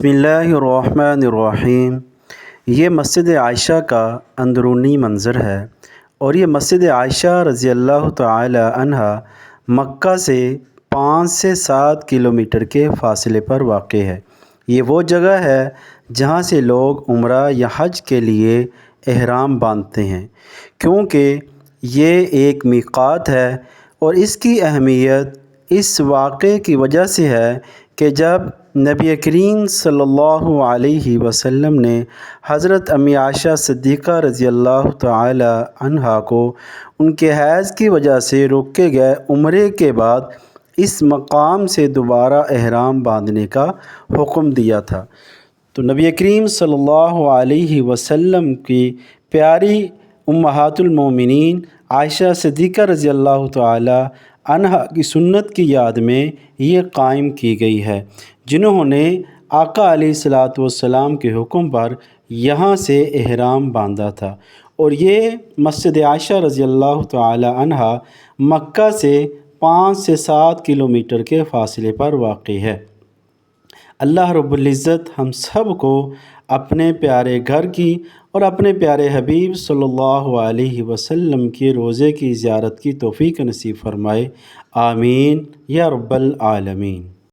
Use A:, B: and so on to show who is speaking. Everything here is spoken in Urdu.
A: بسم اللہ الرحمن الرحیم۔ یہ مسجد عائشہ کا اندرونی منظر ہے اور یہ مسجد عائشہ رضی اللہ تعالی عنہا مکہ سے 5 سے 7 کلومیٹر کے فاصلے پر واقع ہے۔ یہ وہ جگہ ہے جہاں سے لوگ عمرہ یا حج کے لیے احرام باندھتے ہیں، کیونکہ یہ ایک میقات ہے اور اس کی اہمیت اس واقعے کی وجہ سے ہے کہ جب نبی کریم صلی اللہ علیہ وسلم نے حضرت امی عائشہ صدیقہ رضی اللہ تعالی عنہا کو ان کے حیض کی وجہ سے روکے گئے عمرے کے بعد اس مقام سے دوبارہ احرام باندھنے کا حکم دیا تھا، تو نبی کریم صلی اللہ علیہ وسلم کی پیاری امہات المومنین عائشہ صدیقہ رضی اللہ تعالی عنہا کی سنت کی یاد میں یہ قائم کی گئی ہے، جنہوں نے آقا علیہ الصلاۃ والسلام کے حکم پر یہاں سے احرام باندھا تھا، اور یہ مسجد عائشہ رضی اللہ تعالی عنہا مکہ سے 5 سے 7 کلومیٹر کے فاصلے پر واقع ہے۔ اللہ رب العزت ہم سب کو اپنے پیارے گھر کی اور اپنے پیارے حبیب صلی اللہ علیہ وسلم کے روضے کی زیارت کی توفیق نصیب فرمائے، آمین یا رب العالمین۔